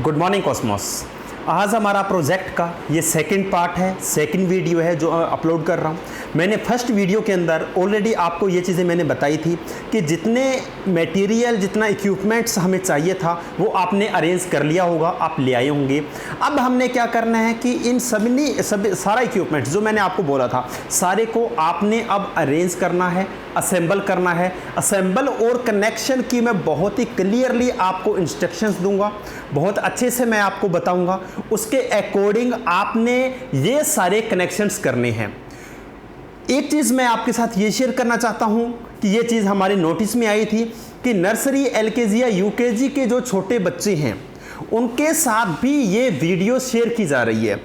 Good morning Cosmos. आज हमारा project का ये सेकंड पार्ट है, सेकंड वीडियो है जो अपलोड कर रहा हूँ। मैंने फर्स्ट वीडियो के अंदर ऑलरेडी आपको ये चीज़ें मैंने बताई थी कि जितने मटेरियल, जितना इक्विपमेंट्स हमें चाहिए था वो आपने अरेंज कर लिया होगा, आप ले आए होंगे। अब हमने क्या करना है कि इन सारा इक्विपमेंट्स जो मैंने आपको बोला था सारे को आपने अब अरेंज करना है, असेंबल करना है। असेंबल और कनेक्शन की मैं बहुत ही क्लियरली आपको इंस्ट्रक्शंस दूंगा, बहुत अच्छे से मैं आपको बताऊंगा। उसके अकॉर्डिंग आपने ये सारे कनेक्शंस करने हैं। एक चीज़ मैं आपके साथ ये शेयर करना चाहता हूं कि ये चीज़ हमारे नोटिस में आई थी कि नर्सरी, एलकेजी या यूकेजी के जो छोटे बच्चे हैं उनके साथ भी ये वीडियो शेयर की जा रही है।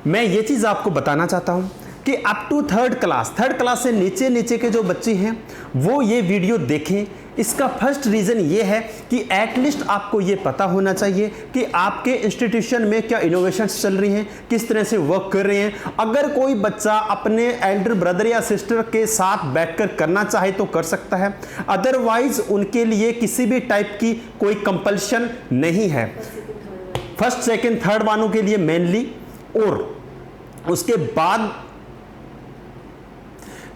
मैं ये चीज़ आपको बताना चाहता हूं कि अप टू थर्ड क्लास से नीचे के जो बच्चे हैं वो ये वीडियो देखें। इसका फर्स्ट रीज़न ये है कि एटलीस्ट आपको ये पता होना चाहिए कि आपके इंस्टीट्यूशन में क्या इनोवेशंस चल रही हैं, किस तरह से वर्क कर रहे हैं। अगर कोई बच्चा अपने एल्डर ब्रदर या सिस्टर के साथ बैठकर करना चाहे तो कर सकता है, अदरवाइज उनके लिए किसी भी टाइप की कोई कंपल्शन नहीं है। फर्स्ट, सेकेंड, थर्ड वालों के लिए मेनली। और उसके बाद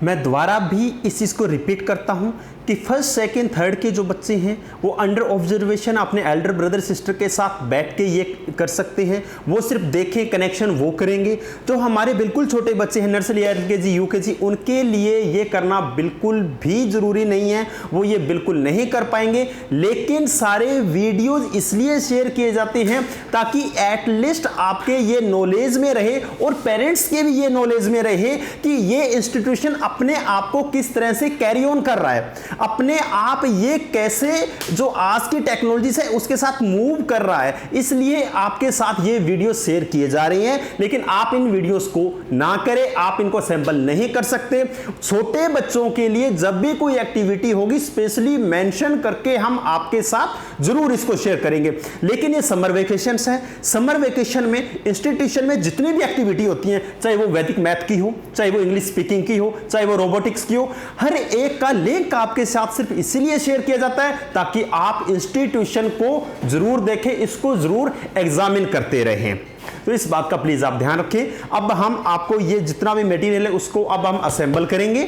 मैं दोबारा भी इस चीज़ को रिपीट करता हूं कि फर्स्ट, सेकंड, थर्ड के जो बच्चे हैं वो अंडर ऑब्जर्वेशन अपने एल्डर ब्रदर सिस्टर के साथ बैठ के ये कर सकते हैं। वो सिर्फ देखें, कनेक्शन वो करेंगे। जो हमारे बिल्कुल छोटे बच्चे हैं, नर्सरी, एलकेजी, यूकेजी, उनके लिए ये करना बिल्कुल भी ज़रूरी नहीं है, वो ये बिल्कुल नहीं कर पाएंगे। लेकिन सारे वीडियोज़ इसलिए शेयर किए जाते हैं ताकि एटलीस्ट आपके ये नॉलेज में रहे और पेरेंट्स के भी ये नॉलेज में रहे कि ये इंस्टीट्यूशन अपने आप को किस तरह से कैरी ऑन कर रहा है, अपने आप ये कैसे जो आज की टेक्नोलॉजी से उसके साथ मूव कर रहा है। इसलिए आपके साथ ये वीडियो शेयर किए जा रहे हैं। लेकिन आप इन वीडियोस को ना करें, आप इनको सैंपल नहीं कर सकते। छोटे बच्चों के लिए जब भी कोई एक्टिविटी होगी स्पेशली मेंशन करके हम आपके साथ जरूर इसको शेयर करेंगे। लेकिन ये समर वेकेशंस है, समर वेकेशन में इंस्टीट्यूशन में जितनी भी एक्टिविटी होती हैं, चाहे वो वैदिक मैथ की हो, चाहे वो इंग्लिश स्पीकिंग की हो, चाहे वो रोबोटिक्स की हो, हर एक का लिंक आपके साथ सिर्फ इसीलिए शेयर किया जाता है ताकि आप इंस्टीट्यूशन को जरूर देखें, इसको जरूर एग्जामिन करते रहें। तो इस बात का प्लीज आप ध्यान रखें। अब हम आपको ये जितना भी मटेरियल है उसको अब हम असेंबल करेंगे।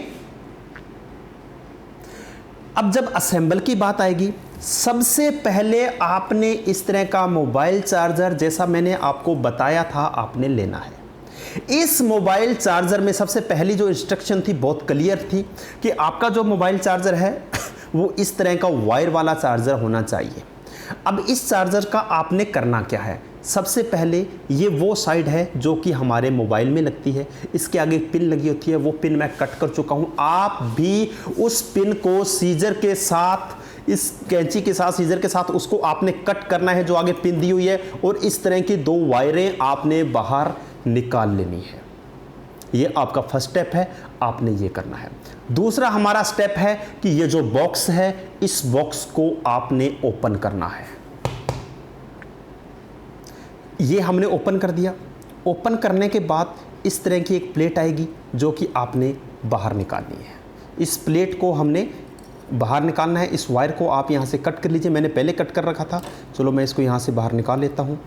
अब जब असेंबल की बात आएगी, सबसे पहले आपने इस तरह का मोबाइल चार्जर, जैसा मैंने आपको बताया था, आपने लेना है। इस मोबाइल चार्जर में सबसे पहली जो इंस्ट्रक्शन थी बहुत क्लियर थी कि आपका जो मोबाइल चार्जर है वो इस तरह का वायर वाला चार्जर होना चाहिए। अब इस चार्जर का आपने करना क्या है, सबसे पहले ये वो साइड है जो कि हमारे मोबाइल में लगती है, इसके आगे पिन लगी होती है, वो पिन मैं कट कर चुका हूँ। आप भी उस पिन को सीजर के साथ, इस कैंची के साथ, सीजर के साथ उसको आपने कट करना है जो आगे पिन दी हुई है, और इस तरह की दो वायरें आपने बाहर निकाल लेनी है। ये आपका फर्स्ट स्टेप है, आपने ये करना है। दूसरा हमारा स्टेप है कि ये जो बॉक्स है, इस बॉक्स को आपने ओपन करना है। ये हमने ओपन कर दिया। ओपन करने के बाद इस तरह की एक प्लेट आएगी जो कि आपने बाहर निकालनी है। इस प्लेट को हमने बाहर निकालना है। इस वायर को आप यहाँ से कट कर लीजिए, मैंने पहले कट कर रखा था। चलो मैं इसको यहाँ से बाहर निकाल लेता हूँ।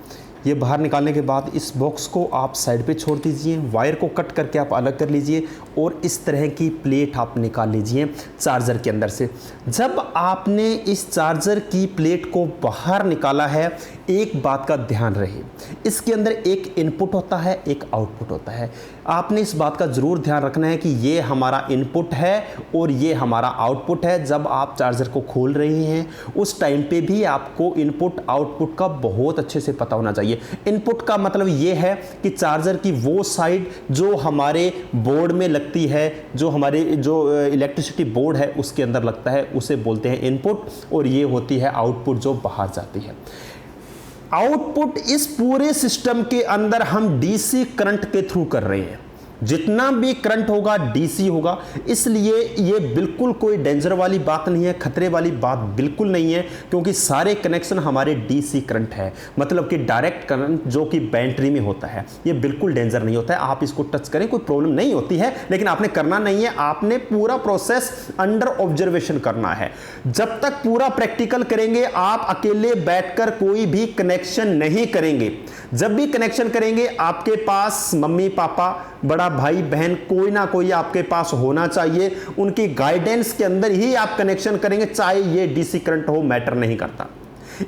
ये बाहर निकालने के बाद इस बॉक्स को आप साइड पे छोड़ दीजिए, वायर को कट करके आप अलग कर लीजिए और इस तरह की प्लेट आप निकाल लीजिए चार्जर के अंदर से। जब आपने इस चार्जर की प्लेट को बाहर निकाला है, एक बात का ध्यान रहे, इसके अंदर एक इनपुट होता है, एक आउटपुट होता है। आपने इस बात का ज़रूर ध्यान रखना है कि ये हमारा इनपुट है और ये हमारा आउटपुट है। जब आप चार्जर को खोल रहे हैं उस टाइम पे भी आपको इनपुट आउटपुट का बहुत अच्छे से पता होना चाहिए। इनपुट का मतलब ये है कि चार्जर की वो साइड जो हमारे बोर्ड में लगती है, जो हमारे जो इलेक्ट्रिसिटी बोर्ड है उसके अंदर लगता है, उसे बोलते हैं इनपुट, और ये होती है आउटपुट जो बाहर जाती है। आउटपुट इस पूरे सिस्टम के अंदर हम डीसी करंट के थ्रू कर रहे हैं। जितना भी करंट होगा डीसी होगा, इसलिए ये बिल्कुल कोई डेंजर वाली बात नहीं है, खतरे वाली बात बिल्कुल नहीं है, क्योंकि सारे कनेक्शन हमारे डीसी करंट है, मतलब कि डायरेक्ट करंट जो कि बैटरी में होता है, ये बिल्कुल डेंजर नहीं होता है। आप इसको टच करें कोई प्रॉब्लम नहीं होती है, लेकिन आपने करना नहीं है, आपने पूरा प्रोसेस अंडर ऑब्जर्वेशन करना है। जब तक पूरा प्रैक्टिकल करेंगे आप अकेले बैठकर कोई भी कनेक्शन नहीं करेंगे। जब भी कनेक्शन करेंगे आपके पास मम्मी पापा, बड़ा भाई बहन, कोई ना कोई आपके पास होना चाहिए, उनकी गाइडेंस के अंदर ही आप कनेक्शन करेंगे, चाहे ये डीसी करंट हो, मैटर नहीं करता।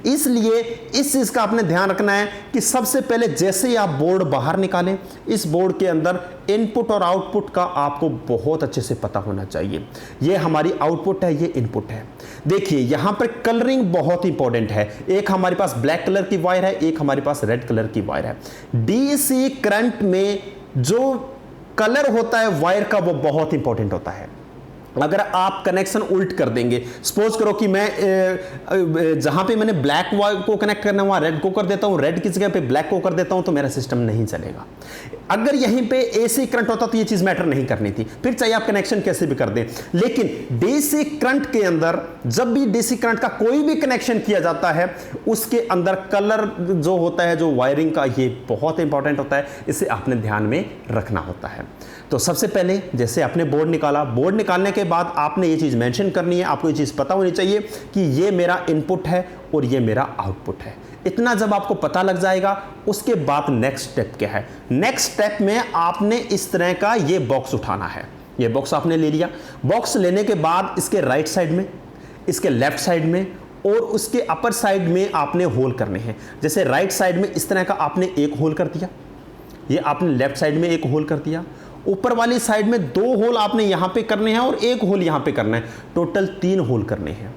इसलिए इस चीज का आपने ध्यान रखना है कि सबसे पहले जैसे ही आप बोर्ड बाहर निकालें, इस बोर्ड के अंदर इनपुट और आउटपुट का आपको बहुत अच्छे से पता होना चाहिए। ये हमारी आउटपुट है, ये इनपुट है। देखिए यहां पर कलरिंग बहुत इंपॉर्टेंट है। एक हमारे पास ब्लैक कलर की वायर है, एक हमारे पास रेड कलर की वायर है। डीसी करंट में जो कलर होता है वायर का, वो बहुत इंपॉर्टेंट होता है। अगर आप कनेक्शन उल्ट कर देंगे, सपोज करो कि मैं जहां पे मैंने ब्लैक को कनेक्ट करना है वहां रेड को कर देता हूं, रेड की जगह पे ब्लैक को कर देता हूं, तो मेरा सिस्टम नहीं चलेगा। अगर यहीं पे एसी करंट होता तो ये चीज मैटर नहीं करनी थी, फिर चाहे आप कनेक्शन कैसे भी कर दें। लेकिन डीसी करंट के अंदर जब भी डीसी करंट का कोई भी कनेक्शन किया जाता है, उसके अंदर कलर जो होता है, जो वायरिंग का, ये बहुत इंपॉर्टेंट होता है, इसे आपने ध्यान में रखना होता है। तो सबसे पहले जैसे आपने बोर्ड निकाला, बोर्ड निकालने के बाद आपने ये चीज मेंशन करनी है, आपको ये चीज पता होनी चाहिए कि ये मेरा इनपुट है और ये मेरा आउटपुट है। इतना जब आपको पता लग जाएगा, उसके बाद नेक्स्ट स्टेप क्या है। नेक्स्ट स्टेप में आपने इस तरह का ये बॉक्स उठाना है। ये बॉक्स आपने ले लिया। बॉक्स लेने के बाद इसके राइट साइड में, इसके लेफ्ट साइड में और उसके अपर साइड में आपने होल करने हैं। जैसे राइट साइड में इस तरह का आपने एक होल कर दिया, ये आपने लेफ्ट साइड में एक होल कर दिया, ऊपर वाली साइड में 2 होल आपने यहां पे करने हैं और 1 होल यहां पे करना है। टोटल 3 होल करने हैं।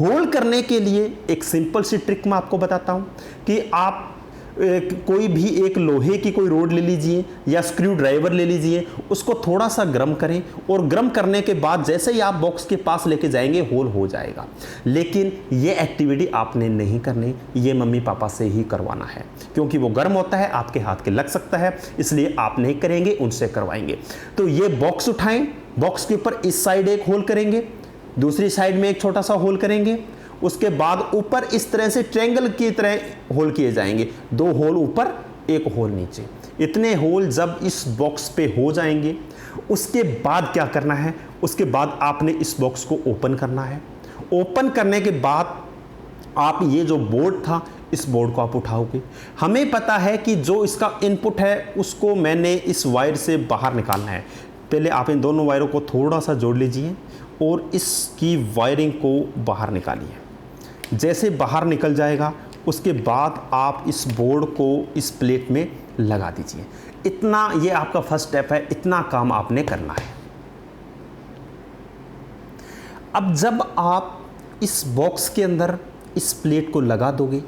होल करने के लिए एक सिंपल सी ट्रिक मैं आपको बताता हूं कि आप कोई भी एक लोहे की कोई रोड ले लीजिए या स्क्रू ड्राइवर ले लीजिए, उसको थोड़ा सा गर्म करें और गर्म करने के बाद जैसे ही आप बॉक्स के पास लेके जाएंगे होल हो जाएगा। लेकिन ये एक्टिविटी आपने नहीं करनी, ये मम्मी पापा से ही करवाना है, क्योंकि वो गर्म होता है, आपके हाथ के लग सकता है, इसलिए आप नहीं करेंगे, उनसे करवाएंगे। तो ये बॉक्स उठाएं, बॉक्स के ऊपर इस साइड एक होल करेंगे, दूसरी साइड में एक छोटा सा होल करेंगे, उसके बाद ऊपर इस तरह से ट्रायंगल की तरह होल किए जाएंगे, 2 होल ऊपर, 1 होल नीचे। इतने होल जब इस बॉक्स पे हो जाएंगे, उसके बाद क्या करना है, उसके बाद आपने इस बॉक्स को ओपन करना है। ओपन करने के बाद आप ये जो बोर्ड था, इस बोर्ड को आप उठाओगे। हमें पता है कि जो इसका इनपुट है उसको मैंने इस वायर से बाहर निकालना है। पहले आप इन दोनों वायरों को थोड़ा सा जोड़ लीजिए और इसकी वायरिंग को बाहर निकालिए। जैसे बाहर निकल जाएगा, उसके बाद आप इस बोर्ड को इस प्लेट में लगा दीजिए। इतना, ये आपका फर्स्ट स्टेप है, इतना काम आपने करना है। अब जब आप इस बॉक्स के अंदर इस प्लेट को लगा दोगे,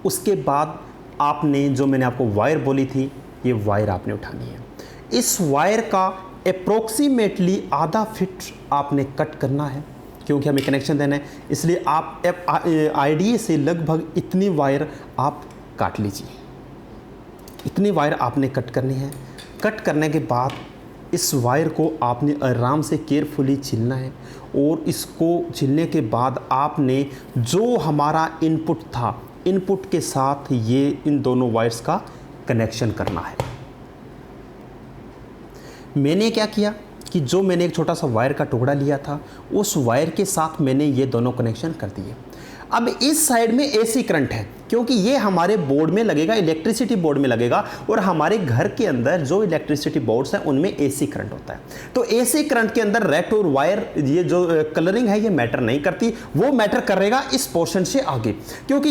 उसके बाद आपने जो मैंने आपको वायर बोली थी, ये वायर आपने उठानी है। इस वायर का अप्रोक्सीमेटली आधा फीट आपने कट करना है, क्योंकि हमें कनेक्शन देना है, इसलिए आप आईडीए से लगभग इतनी वायर आप काट लीजिए। इतनी वायर आपने कट करनी है। कट करने के बाद इस वायर को आपने आराम से केयरफुली छीलना है और इसको छीलने के बाद आपने जो हमारा इनपुट था, इनपुट के साथ ये इन दोनों वायर्स का कनेक्शन करना है। मैंने क्या किया कि जो मैंने एक छोटा सा वायर का टुकड़ा लिया था, उस वायर के साथ मैंने ये दोनों कनेक्शन कर दिए। अब इस साइड में एसी करंट है, क्योंकि ये हमारे बोर्ड में लगेगा, इलेक्ट्रिसिटी बोर्ड में लगेगा, और हमारे घर के अंदर जो इलेक्ट्रिसिटी बोर्ड्स हैं उनमें एसी करंट होता है। तो एसी करंट के अंदर रेड और वायर, ये जो कलरिंग है, ये मैटर नहीं करती, वो मैटर करेगा इस पोर्शन से आगे, क्योंकि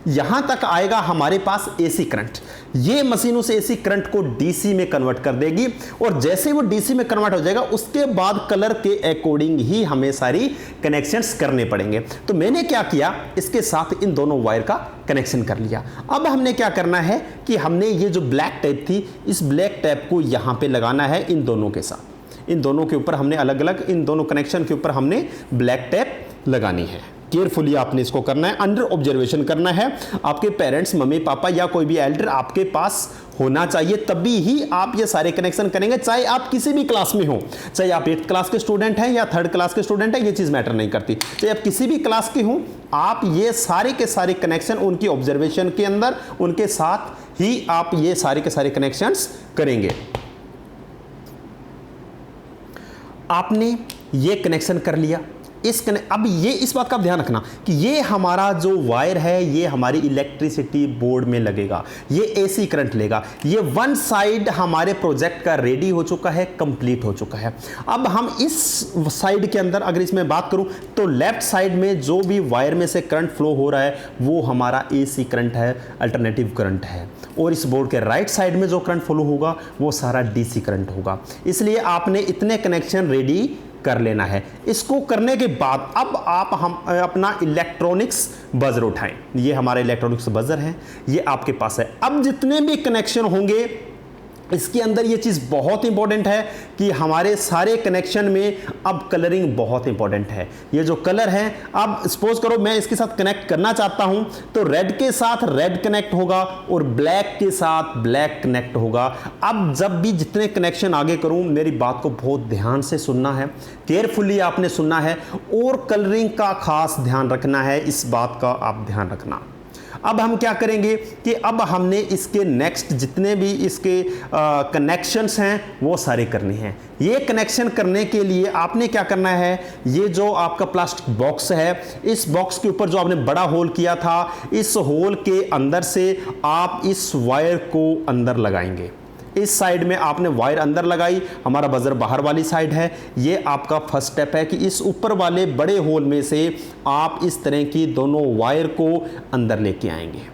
यहां तक आएगा हमारे पास एसी करंट। ये मशीनों से एसी करंट को डीसी में कन्वर्ट कर देगी, और जैसे वो डीसी में कन्वर्ट हो जाएगा, उसके बाद कलर के अकॉर्डिंग ही हमें सारी कनेक्शंस करने पड़ेंगे। तो मैंने क्या किया, इसके साथ इन दोनों वायर का कनेक्शन कर लिया। अब हमने क्या करना है कि हमने ये जो ब्लैक टैप थी, इस ब्लैक टैप को यहां पे लगाना है इन दोनों के साथ। इन दोनों के ऊपर हमने अलग अलग, इन दोनों कनेक्शन के ऊपर हमने ब्लैक टैप लगानी है। केयरफुली आपने इसको करना है, अंडर ऑब्जर्वेशन करना है। आपके पेरेंट्स, मम्मी पापा या कोई भी एल्डर आपके पास होना चाहिए, तभी ही आप ये सारे कनेक्शन करेंगे। चाहे आप किसी भी क्लास में हो, चाहे आप 8th क्लास के स्टूडेंट हैं या 3rd क्लास के स्टूडेंट हैं, ये चीज़ मैटर नहीं करती। चाहे आप किसी भी क्लास के हों, आप ये सारे के सारे कनेक्शन उनकी ऑब्जर्वेशन के अंदर, उनके साथ ही आप ये सारे के सारे कनेक्शंस करेंगे। आपने ये कनेक्शन कर लिया। अब ये इस बात का ध्यान रखना कि ये हमारा जो वायर है ये हमारी इलेक्ट्रिसिटी बोर्ड में लगेगा, ये एसी करंट लेगा। ये वन साइड हमारे प्रोजेक्ट का रेडी हो चुका है, कंप्लीट हो चुका है। अब हम इस साइड के अंदर अगर इसमें बात करूं तो लेफ्ट साइड में जो भी वायर में से करंट फ्लो हो रहा है वो हमारा एसी करंट है, अल्टरनेटिव करंट है। और इस बोर्ड के राइट साइड में जो करंट फ्लो होगा वो सारा डीसी करंट होगा। इसलिए आपने इतने कनेक्शन रेडी कर लेना है। इसको करने के बाद अब हम अपना इलेक्ट्रॉनिक्स बजर उठाएं। ये हमारा इलेक्ट्रॉनिक्स बजर है, ये आपके पास है। अब जितने भी कनेक्शन होंगे इसके अंदर ये चीज़ बहुत इंपॉर्टेंट है कि हमारे सारे कनेक्शन में अब कलरिंग बहुत इंपॉर्टेंट है। ये जो कलर है, अब सपोज करो मैं इसके साथ कनेक्ट करना चाहता हूं तो रेड के साथ रेड कनेक्ट होगा और ब्लैक के साथ ब्लैक कनेक्ट होगा। अब जब भी जितने कनेक्शन आगे करूं, मेरी बात को बहुत ध्यान से सुनना है, केयरफुली आपने सुनना है और कलरिंग का खास ध्यान रखना है। इस बात का आप ध्यान रखना। अब हम क्या करेंगे कि अब हमने इसके नेक्स्ट जितने भी इसके कनेक्शंस हैं वो सारे करने हैं। ये कनेक्शन करने के लिए आपने क्या करना है, ये जो आपका प्लास्टिक बॉक्स है, इस बॉक्स के ऊपर जो आपने बड़ा होल किया था, इस होल के अंदर से आप इस वायर को अंदर लगाएंगे। इस साइड में आपने वायर अंदर लगाई, हमारा बजर बाहर वाली साइड है। ये आपका फर्स्ट स्टेप है कि इस ऊपर वाले बड़े होल में से आप इस तरह की दोनों वायर को अंदर लेके आएंगे।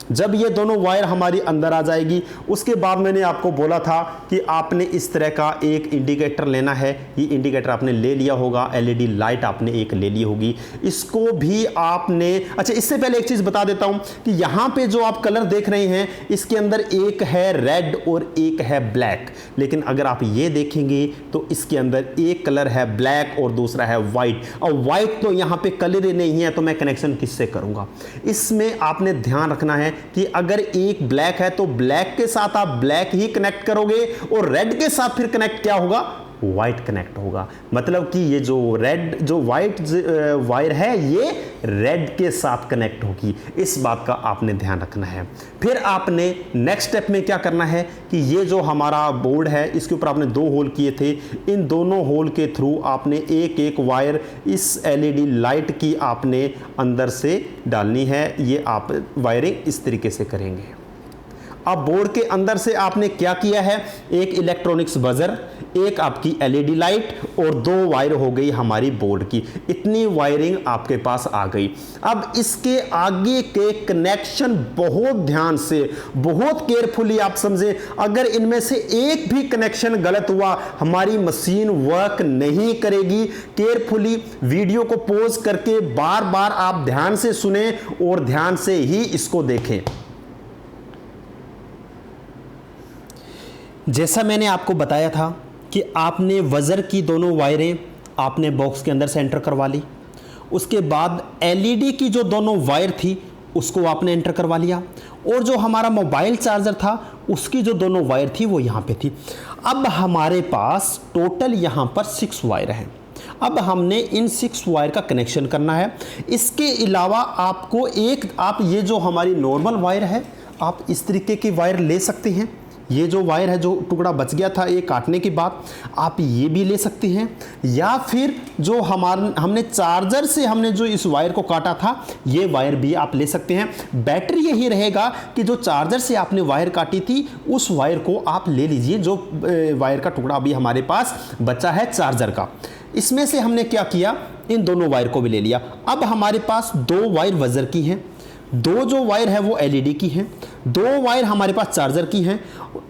जब ये दोनों वायर हमारी अंदर आ जाएगी, उसके बाद मैंने आपको बोला था कि आपने इस तरह का एक इंडिकेटर लेना है। ये इंडिकेटर आपने ले लिया होगा, एलईडी लाइट आपने एक ले ली होगी। इसको भी आपने, अच्छा इससे पहले एक चीज़ बता देता हूँ कि यहाँ पे जो आप कलर देख रहे हैं इसके अंदर एक है रेड और एक है ब्लैक, लेकिन अगर आप ये देखेंगे तो इसके अंदर एक कलर है ब्लैक और दूसरा है वाइट। और वाइट तो यहाँ पे कलर ही नहीं है, तो मैं कनेक्शन किससे करूँगा? इसमें आपने ध्यान रखना है कि अगर एक ब्लैक है तो ब्लैक के साथ आप ब्लैक ही कनेक्ट करोगे और रेड के साथ फिर कनेक्ट क्या होगा? व्हाइट कनेक्ट होगा। मतलब कि ये जो व्हाइट वायर है ये रेड के साथ कनेक्ट होगी। इस बात का आपने ध्यान रखना है। फिर आपने नेक्स्ट स्टेप में क्या करना है कि ये जो हमारा बोर्ड है इसके ऊपर आपने 2 होल किए थे, इन दोनों होल के थ्रू आपने एक एक वायर इस एलईडी लाइट की आपने अंदर से डालनी है। ये आप वायरिंग इस तरीके से करेंगे। अब बोर्ड के अंदर से आपने क्या किया है, एक इलेक्ट्रॉनिक्स बजर, एक आपकी एलईडी लाइट और 2 वायर हो गई हमारी बोर्ड की। इतनी वायरिंग आपके पास आ गई। अब इसके आगे के कनेक्शन बहुत ध्यान से, बहुत केयरफुली आप समझें। अगर इनमें से एक भी कनेक्शन गलत हुआ, हमारी मशीन वर्क नहीं करेगी। केयरफुली वीडियो को पॉज करके बार बार आप ध्यान से सुने और ध्यान से ही इसको देखें। जैसा मैंने आपको बताया था कि आपने वज़र की दोनों वायरें आपने बॉक्स के अंदर से एंटर करवा ली। उसके बाद एलईडी की जो दोनों वायर थी उसको आपने एंटर करवा लिया, और जो हमारा मोबाइल चार्जर था उसकी जो दोनों वायर थी वो यहाँ पे थी। अब हमारे पास टोटल यहाँ पर 6 वायर हैं। अब हमने इन 6 वायर का कनेक्शन करना है। इसके अलावा आपको आप ये जो हमारी नॉर्मल वायर है, आप इस तरीके की वायर ले सकते हैं। ये जो वायर है, जो टुकड़ा बच गया था ये काटने के बाद, आप ये भी ले सकते हैं। या फिर जो हमने चार्जर से हमने जो इस वायर को काटा था ये वायर भी आप ले सकते हैं। बेटर यही रहेगा कि जो चार्जर से आपने वायर काटी थी उस वायर को आप ले लीजिए। जो वायर का टुकड़ा अभी हमारे पास बचा है चार्जर का, इसमें से हमने क्या किया, इन दोनों वायर को भी ले लिया। अब हमारे पास 2 वायर वज़र की हैं, 2 जो वायर है वो एलईडी की हैं, 2 वायर हमारे पास चार्जर की हैं,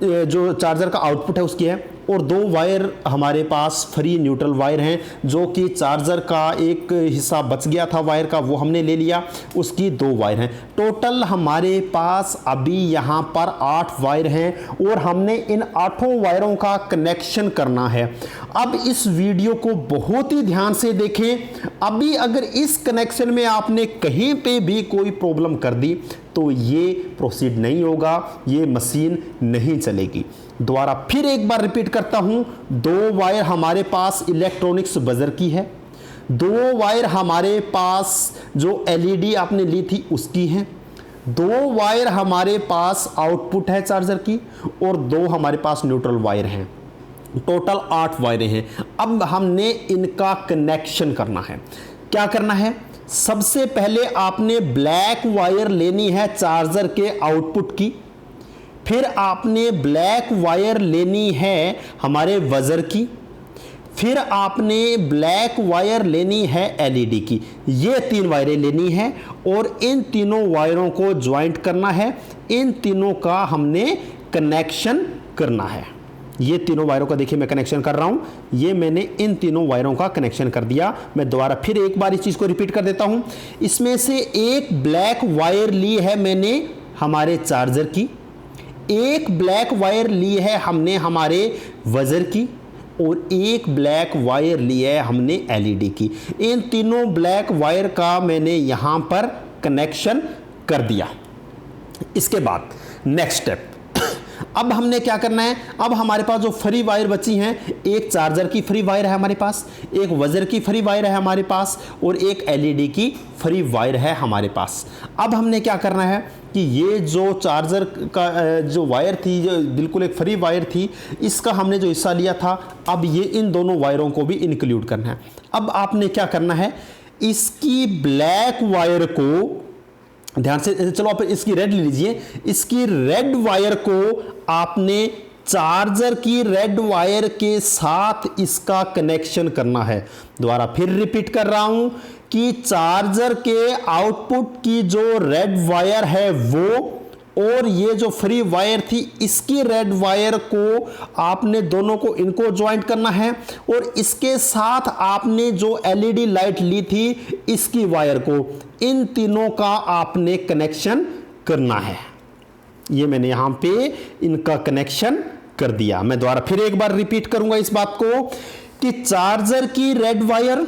जो चार्जर का आउटपुट है उसकी है, और 2 वायर हमारे पास फ्री न्यूट्रल वायर हैं, जो कि चार्जर का एक हिस्सा बच गया था वायर का, वो हमने ले लिया, उसकी 2 वायर हैं। टोटल हमारे पास अभी यहाँ पर 8 वायर हैं और हमने इन 8 वायरों का कनेक्शन करना है। अब इस वीडियो को बहुत ही ध्यान से देखें। अभी अगर इस कनेक्शन में आपने कहीं पे भी कोई प्रॉब्लम कर दी तो ये प्रोसीड नहीं होगा, ये मशीन नहीं चलेगी। दोबारा फिर एक बार रिपीट करता हूं, 2 वायर हमारे पास इलेक्ट्रॉनिक्स बजर की है, 2 वायर हमारे पास जो एलईडी आपने ली थी उसकी है, 2 वायर हमारे पास आउटपुट है चार्जर की और 2 हमारे पास न्यूट्रल वायर हैं। टोटल 8 वायरें हैं। अब हमने इनका कनेक्शन करना है। क्या करना है? सबसे पहले आपने ब्लैक वायर लेनी है चार्जर के आउटपुट की, फिर आपने ब्लैक वायर लेनी है हमारे वजर की, फिर आपने ब्लैक वायर लेनी है एलईडी की। ये 3 वायरें लेनी है और इन तीनों वायरों को ज्वाइंट करना है। इन तीनों का हमने कनेक्शन करना है। ये तीनों वायरों का देखिए मैं कनेक्शन कर रहा हूं। ये मैंने इन तीनों वायरों का कनेक्शन कर दिया। मैं दोबारा फिर एक बार इस चीज को रिपीट कर देता हूं। इसमें से एक ब्लैक वायर ली है मैंने हमारे चार्जर की, एक ब्लैक वायर ली है हमने हमारे वजर की और एक ब्लैक वायर ली है हमने एलईडी की। इन तीनों ब्लैक वायर का मैंने यहां पर कनेक्शन कर दिया। इसके बाद नेक्स्ट स्टेप, अब हमने क्या करना है? अब हमारे पास जो फ्री वायर बची हैं, एक चार्जर की फ्री वायर है हमारे पास, एक वजर की फ्री वायर है हमारे पास और एक एलईडी की फ्री वायर है हमारे पास। अब हमने क्या करना है कि ये जो चार्जर का जो वायर थी, जो बिल्कुल एक फ्री वायर थी, इसका हमने जो हिस्सा लिया था, अब ये इन दोनों वायरों को भी इंक्लूड करना है। अब आपने क्या करना है? इसकी ब्लैक वायर को ध्यान से, चलो आप इसकी रेड ले लीजिए, इसकी रेड वायर को आपने चार्जर की रेड वायर के साथ इसका कनेक्शन करना है। दोबारा फिर रिपीट कर रहा हूं कि चार्जर के आउटपुट की जो रेड वायर है वो और ये जो फ्री वायर थी इसकी रेड वायर को आपने दोनों को इनको ज्वाइंट करना है और इसके साथ आपने जो एलईडी लाइट ली थी इसकी वायर को, इन तीनों का आपने कनेक्शन करना है। ये मैंने यहां पे इनका कनेक्शन कर दिया। मैं दोबारा फिर एक बार रिपीट करूंगा इस बात को कि चार्जर की रेड वायर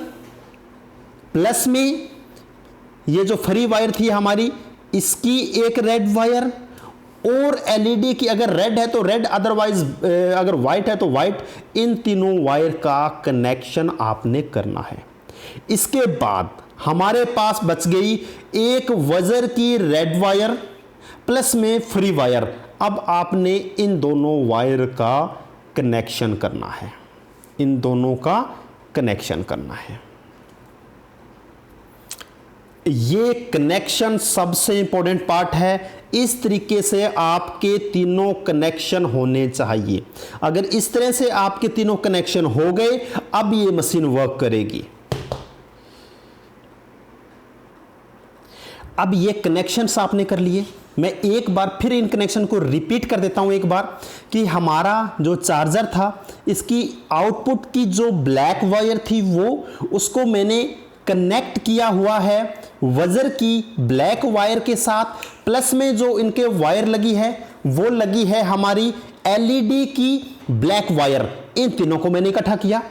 प्लस में ये जो फ्री वायर थी हमारी, इसकी एक रेड वायर और एलईडी की अगर रेड है तो रेड, अदरवाइज अगर वाइट है तो वाइट, इन तीनों वायर का कनेक्शन आपने करना है। इसके बाद हमारे पास बच गई एक वजर की रेड वायर प्लस में फ्री वायर। अब आपने इन दोनों वायर का कनेक्शन करना है, इन दोनों का कनेक्शन करना है। ये कनेक्शन सबसे इंपॉर्टेंट पार्ट है। इस तरीके से आपके तीनों कनेक्शन होने चाहिए। अगर इस तरह से आपके तीनों कनेक्शन हो गए, अब ये मशीन वर्क करेगी। अब ये कनेक्शंस आपने कर लिए। मैं एक बार फिर इन कनेक्शन को रिपीट कर देता हूं एक बार कि हमारा जो चार्जर था, इसकी आउटपुट की जो ब्लैक वायर थी वो, उसको मैंने कनेक्ट किया हुआ है वजर की ब्लैक वायर के साथ, प्लस में जो इनके वायर लगी है वो लगी है हमारी एलईडी की ब्लैक वायर। इन तीनों को मैंने इकट्ठा किया।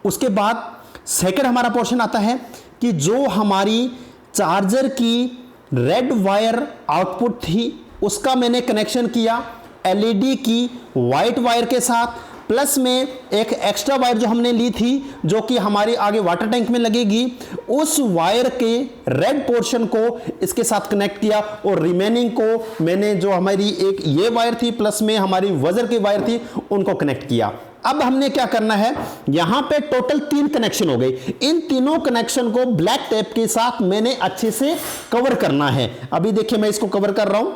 उसके बाद सेकंड हमारा पोर्शन आता है कि जो हमारी चार्जर की रेड वायर आउटपुट थी उसका मैंने कनेक्शन किया एलईडी की वाइट वायर के साथ, प्लस में एक एक्स्ट्रा वायर जो हमने ली थी जो कि हमारी आगे वाटर टैंक में लगेगी, उस वायर के रेड पोर्शन को इसके साथ कनेक्ट किया और रिमेनिंग को मैंने जो हमारी एक ये वायर थी प्लस में हमारी वजर की वायर थी उनको कनेक्ट किया। अब हमने क्या करना है, यहां पे टोटल 3 कनेक्शन हो गए। इन तीनों कनेक्शन को ब्लैक टेप के साथ मैंने अच्छे से कवर करना है। अभी देखिए मैं इसको कवर कर रहा हूं।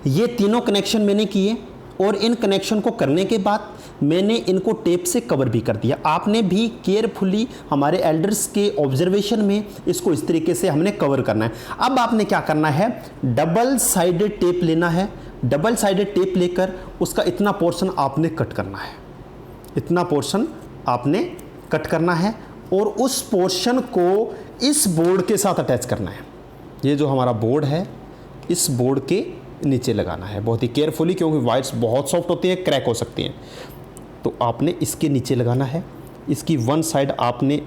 ये तीनों कनेक्शन मैंने किए और इन कनेक्शन को करने के बाद मैंने इनको टेप से कवर भी कर दिया। आपने भी केयरफुली हमारे एल्डर्स के ऑब्जर्वेशन में इसको इस तरीके से हमने कवर करना है। अब आपने क्या करना है, डबल साइडेड टेप लेना है, डबल साइडेड टेप लेकर उसका इतना पोर्शन आपने कट करना है, इतना पोर्शन आपने कट करना है और उस पोर्शन को इस बोर्ड के साथ अटैच करना है। ये जो हमारा बोर्ड है इस बोर्ड के नीचे लगाना है, बहुत ही केयरफुली, क्योंकि वायर्स बहुत सॉफ्ट होती हैं, क्रैक हो सकती हैं। तो आपने इसके नीचे लगाना है। इसकी वन साइड आपने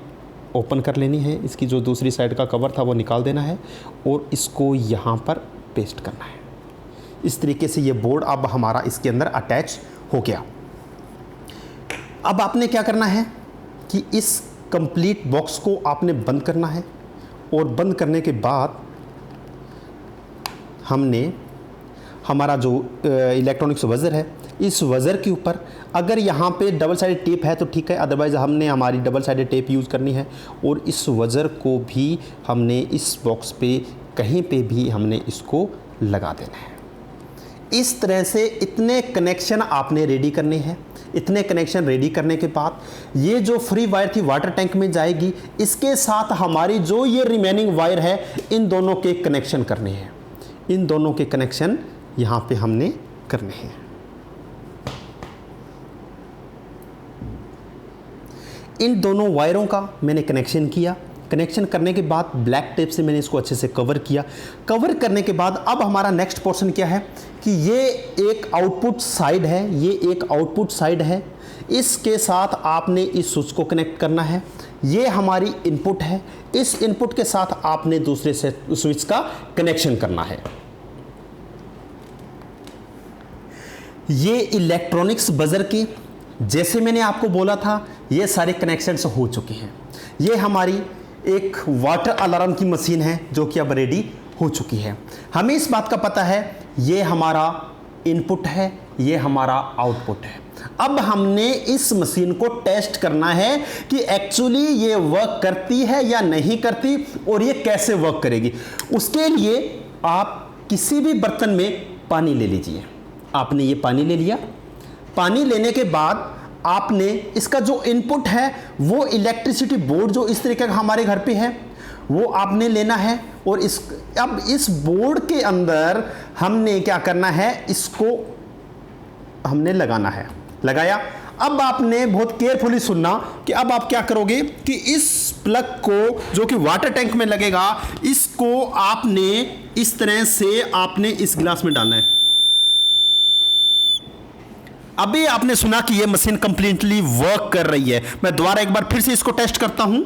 ओपन कर लेनी है, इसकी जो दूसरी साइड का कवर था वो निकाल देना है और इसको यहाँ पर पेस्ट करना है। इस तरीके से ये बोर्ड अब हमारा इसके अंदर अटैच हो गया। अब आपने क्या करना है कि इस कंप्लीट बॉक्स को आपने बंद करना है और बंद करने के बाद हमने हमारा जो इलेक्ट्रॉनिक्स वज़र है, इस वज़र के ऊपर अगर यहाँ पे डबल साइडेड टेप है तो ठीक है, अदरवाइज़ हमने हमारी डबल साइडेड टेप यूज़ करनी है और इस वज़र को भी हमने इस बॉक्स पे कहीं पे भी हमने इसको लगा देना है। इस तरह से इतने कनेक्शन आपने रेडी करने हैं। इतने कनेक्शन रेडी करने के बाद ये जो फ्री वायर थी वाटर टैंक में जाएगी, इसके साथ हमारी जो ये रिमेनिंग वायर है इन दोनों के कनेक्शन करने हैं। इन दोनों के कनेक्शन यहाँ पे हमने करने हैं। इन दोनों वायरों का मैंने कनेक्शन किया। कनेक्शन करने के बाद ब्लैक टेप से मैंने इसको अच्छे से कवर किया। कवर करने के बाद अब हमारा नेक्स्ट पोर्शन क्या है कि ये एक आउटपुट साइड है, ये एक आउटपुट साइड है। इसके साथ आपने इस स्विच को कनेक्ट करना है। ये हमारी इनपुट है, इस इनपुट के साथ आपने दूसरे से स्विच का कनेक्शन करना है। ये इलेक्ट्रॉनिक्स बजर की, जैसे मैंने आपको बोला था, ये सारे कनेक्शंस हो चुके हैं। ये हमारी एक वाटर अलार्म की मशीन है जो कि अब रेडी हो चुकी है। हमें इस बात का पता है ये हमारा इनपुट है, ये हमारा आउटपुट है। अब हमने इस मशीन को टेस्ट करना है कि एक्चुअली ये वर्क करती है या नहीं करती और ये कैसे वर्क करेगी। उसके लिए आप किसी भी बर्तन में पानी ले लीजिए। आपने ये पानी ले लिया। पानी लेने के बाद आपने इसका जो इनपुट है वो इलेक्ट्रिसिटी बोर्ड जो इस तरीके का हमारे घर पे है वो आपने लेना है और अब इस बोर्ड के अंदर हमने क्या करना है, इसको हमने लगाना है। लगाया। अब आपने बहुत केयरफुली सुनना कि अब आप क्या करोगे कि इस प्लग को जो कि वाटर टैंक में लगेगा, इसको आपने इस तरह से आपने इस गिलास में डालना है। अभी आपने सुना कि यह मशीन कंप्लीटली वर्क कर रही है। मैं दोबारा एक बार फिर से इसको टेस्ट करता हूं।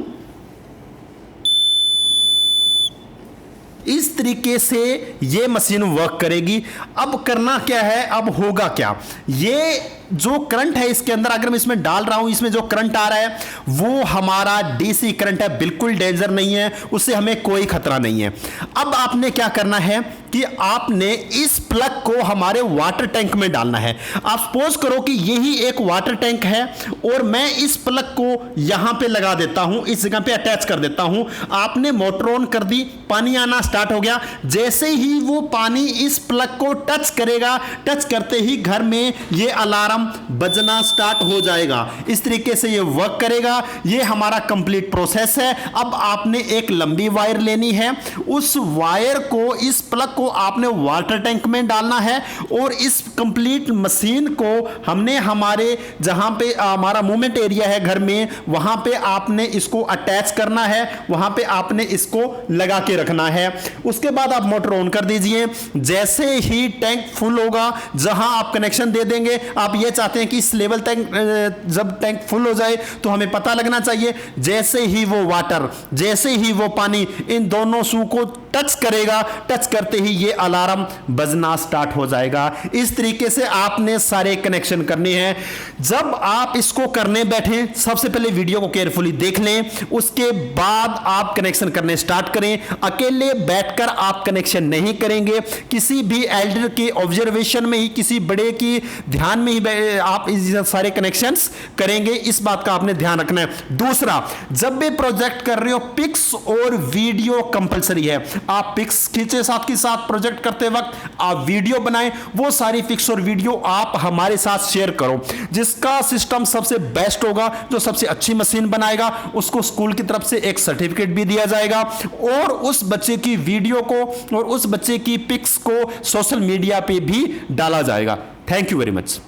इस तरीके से ये मशीन वर्क करेगी। अब करना क्या है, अब होगा क्या, ये जो करंट है इसके अंदर अगर मैं इसमें डाल रहा हूं, इसमें जो करंट आ रहा है वो हमारा डीसी करंट है, बिल्कुल डेंजर नहीं है, उससे हमें कोई खतरा नहीं है। अब आपने क्या करना है कि आपने इस प्लग को हमारे वाटर टैंक में डालना है। आप सपोज करो कि यही एक वाटर टैंक है और मैं इस प्लग को यहां पे लगा देता हूं, इस जगह पे अटैच कर देता हूं। आपने मोटर ऑन कर दी, पानी आना स्टार्ट हो गया। जैसे ही वो पानी इस प्लग को टच करेगा, टच करते ही घर में ये अलार्म बजना स्टार्ट हो जाएगा। इस तरीके से ये वर्क करेगा। ये हमारा कंप्लीट प्रोसेस है। अब आपने एक लंबी वायर लेनी है, उस वायर को, इस प्लग को आपने वाटर टैंक में डालना है और इस कंप्लीट मशीन को हमने हमारे जहां पे हमारा मूवमेंट एरिया है घर में, वहां पे आपने इसको अटैच करना है, वहां पे आपने इसको लगा के रखना है। उसके बाद आप मोटर ऑन कर दीजिए। जैसे ही टैंक फुल होगा, जहां आप कनेक्शन दे देंगे, आप ये चाहते हैं कि इस लेवल तक जब टैंक फुल हो जाए तो हमें पता लगना चाहिए। जैसे ही वो वाटर, जैसे ही वो पानी इन दोनों शू को टच करेगा, टच करते ही ये अलार्म बजना स्टार्ट हो जाएगा। इस तरीके से आपने सारे कनेक्शन करने हैं। जब आप इसको करने बैठे, सबसे पहले वीडियो को केयरफुली देख लें, उसके बाद आप कनेक्शन करने स्टार्ट करें। अकेले बैठकर आप कनेक्शन नहीं करेंगे, किसी भी एल्डर के ऑब्जर्वेशन में ही, किसी बड़े की ध्यान में ही आप इस सारे कनेक्शंस करेंगे। इस बात का आपने ध्यान रखना है। दूसरा, जब भी प्रोजेक्ट कर रहे हो, पिक्स और वीडियो कंपलसरी है। आप पिक्स खींचे, साथ के साथ प्रोजेक्ट करते वक्त आप वीडियो बनाएं, वो सारी पिक्स और वीडियो आप हमारे साथ शेयर करो। जिसका सिस्टम सबसे बेस्ट होगा, जो सबसे अच्छी मशीन बनाएगा, उसको स्कूल की तरफ से एक सर्टिफिकेट भी दिया जाएगा और उस बच्चे की वीडियो को और उस बच्चे की पिक्स को सोशल मीडिया पे भी डाला जाएगा। Thank you very much.